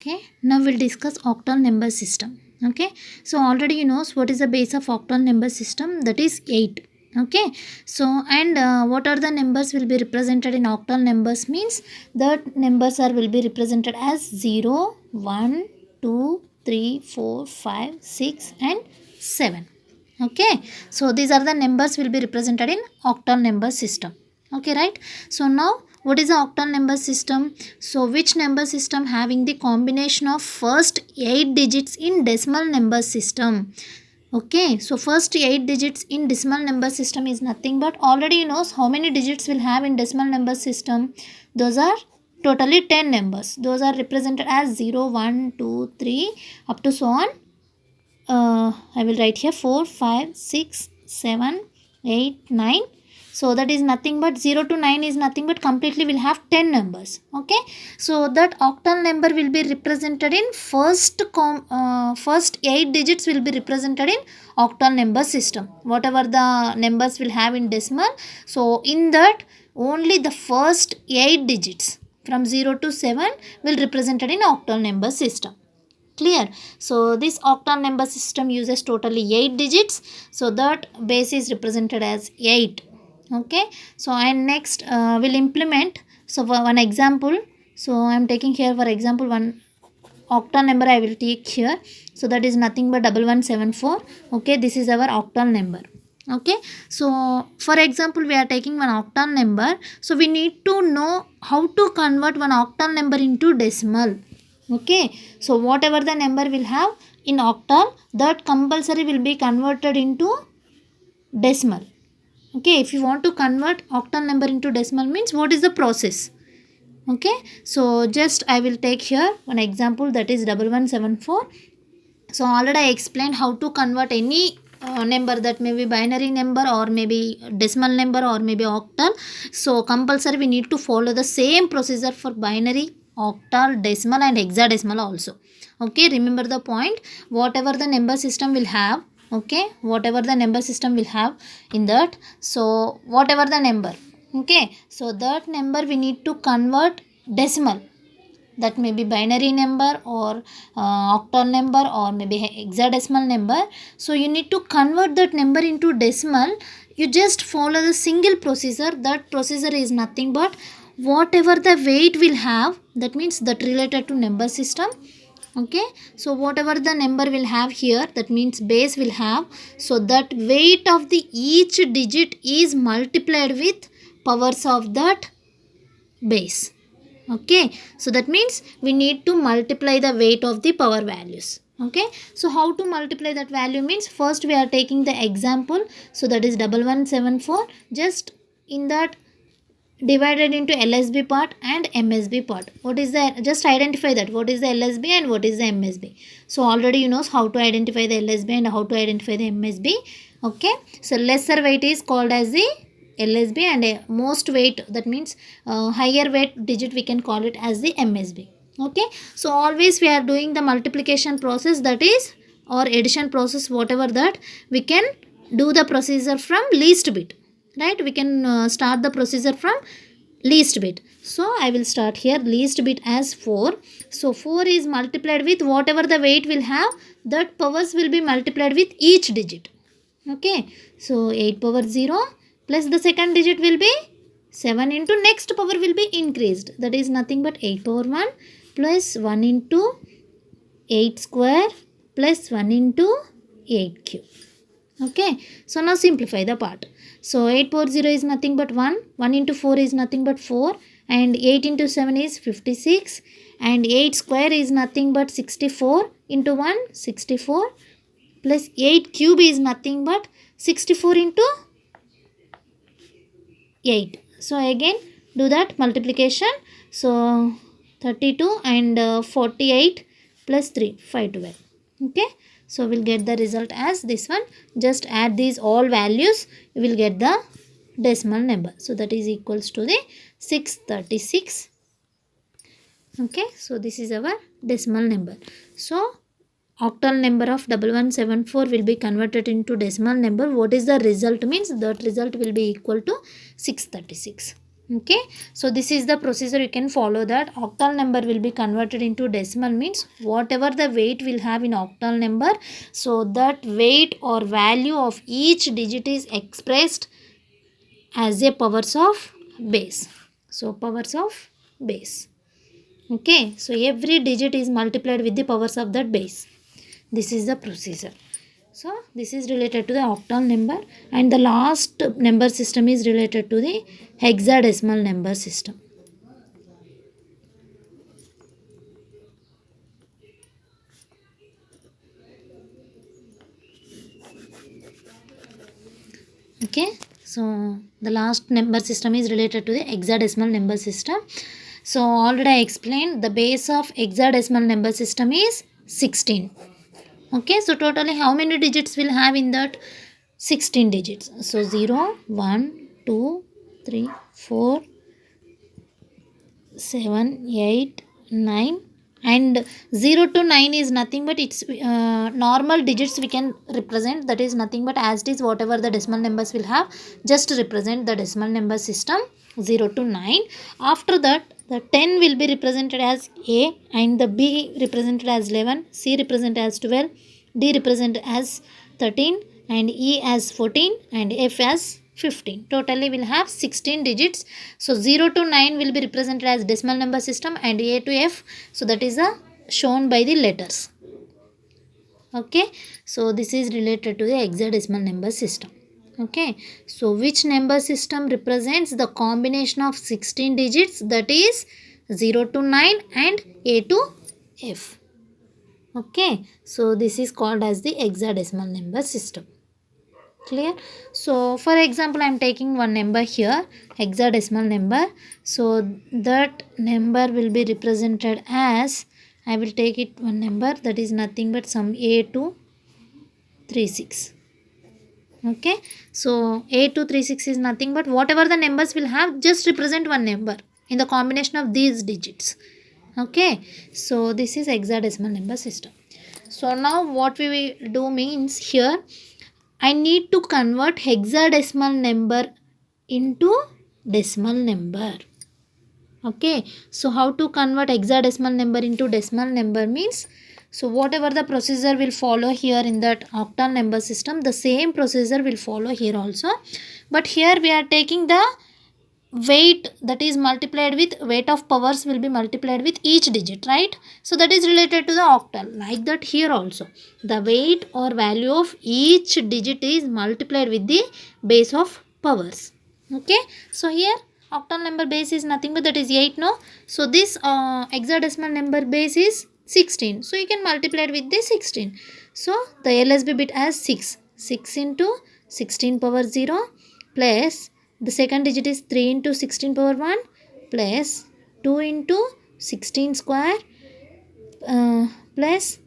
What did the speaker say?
Okay, now we'll discuss octal number system. Okay, so already you know what is the base of octal number system, that is 8. Okay, so and what are the numbers will be represented in octal numbers means that numbers are will be represented as 0, 1, 2, 3, 4, 5, 6 and 7. Okay, so these are the numbers will be represented in octal number system. Okay, right? So now what is the octal number system? So which number system having the combination of first 8 digits in decimal number system? Okay, so first 8 digits in decimal number system is nothing but already you know how many digits will have in decimal number system. Those are totally 10 numbers. Those are represented as 0, 1, 2, 3 up to so on. I will write here 4, 5, 6, 7, 8, 9. So that is nothing but 0 to 9 is nothing but completely will have 10 numbers. Okay. So that octal number will be represented in first 8 digits will be represented in octal number system. Whatever the numbers will have in decimal. So in that only the first 8 digits from 0 to 7 will represented in octal number system. Clear? So this octal number system uses totally 8 digits, so that base is represented as 8. Okay, so and next we'll implement, so for one example, so I am taking here for example one octal number I will take here, so that is nothing but 1174. Okay, this is our octal number. Okay, so for example we are taking one octal number, so we need to know how to convert one octal number into decimal. Okay, so whatever the number will have in octal, that compulsory will be converted into decimal. Okay, if you want to convert octal number into decimal means what is the process? Okay, so just I will take here one example, that is 1174. So already I explained how to convert any number, that may be binary number or maybe decimal number or maybe octal. So compulsory we need to follow the same procedure for binary, octal, decimal and hexadecimal also. Okay, remember the point, whatever the number system will have. Okay, whatever the number system will have in that, so whatever the number, okay, so that number we need to convert decimal, that may be binary number or octal number or maybe hexadecimal number. So you need to convert that number into decimal. You just follow the single procedure. That procedure is nothing but whatever the weight will have, that means that related to number system. Okay, so whatever the number will have here, that means base will have, so that weight of the each digit is multiplied with powers of that base. Okay, so that means we need to multiply the weight of the power values. Okay, so how to multiply that value means, first we are taking the example, so that is 1174. Just in that divided into LSB part and MSB part. What is the, just identify that what is the LSB and what is the MSB. So already you know how to identify the LSB and how to identify the MSB. Okay, so lesser weight is called as the LSB and most weight, that means higher weight digit we can call it as the MSB. Okay, so always we are doing the multiplication process, that is, or addition process, whatever that, we can do the procedure from least bit, right? We can start the procedure from least bit. So I will start here least bit as 4. So 4 is multiplied with whatever the weight will have, that powers will be multiplied with each digit. Okay, so 8 power 0 plus the second digit will be 7 into next power will be increased, that is nothing but 8 power 1 plus 1 into 8 square plus 1 into 8 cube. Okay, so now simplify the part. So 8 power 0 is nothing but 1, 1 into 4 is nothing but 4, and 8 into 7 is 56, and 8 square is nothing but 64 into 1, 64, plus 8 cube is nothing but 64 into 8. So again do that multiplication. So 32 and 48 plus 3, 512. Okay, so we'll get the result as this one. Just add these all values, you will get the decimal number. So that is equals to the 636. Okay, so this is our decimal number. So octal number of 1174 will be converted into decimal number. What is the result means, that result will be equal to 636. Okay, so this is the procedure. You can follow that. Octal number will be converted into decimal, means whatever the weight will have in octal number, so that weight or value of each digit is expressed as a powers of base. So powers of base. Okay, so every digit is multiplied with the powers of that base. This is the procedure. So this is related to the octal number, and the last number system is related to the hexadecimal number system. Okay, so the last number system is related to the hexadecimal number system. So already I explained the base of hexadecimal number system is 16. Okay, so totally how many digits will have in that? 16 digits. So 0, 1, 2, 3, 4, 7, 8, 9, and 0 to 9 is nothing but it's normal digits we can represent, that is nothing but as it is whatever the decimal numbers will have, just represent the decimal number system 0 to 9. After that the 10 will be represented as A, and the B represented as 11, C represented as 12, D represented as 13, and E as 14, and F as 15. Totally will have 16 digits. So 0 to 9 will be represented as decimal number system, and A to F, so that is shown by the letters. Okay, so this is related to the hexadecimal number system. Okay, so which number system represents the combination of 16 digits, that is 0 to 9 and A to F. Okay, so this is called as the hexadecimal number system. Clear? So for example, I am taking one number here, hexadecimal number. So that number will be represented as, I will take it one number that is nothing but some A236. Okay, so A236 is nothing but whatever the numbers will have, just represent one number in the combination of these digits. Okay, so this is hexadecimal number system. So now what we will do means, here I need to convert hexadecimal number into decimal number. Okay, so how to convert hexadecimal number into decimal number means, so whatever the procedure will follow here in that octal number system, the same procedure will follow here also. But here we are taking the weight, that is multiplied with weight of powers will be multiplied with each digit, right? So that is related to the octal. Like that here also, the weight or value of each digit is multiplied with the base of powers. Okay, so here octal number base is nothing but that is 8, no? So this hexadecimal number base is 16, so you can multiply it with the 16. So the LSB bit as 6 into 16 power 0 plus the second digit is 3 into 16 power 1 plus 2 into 16 square plus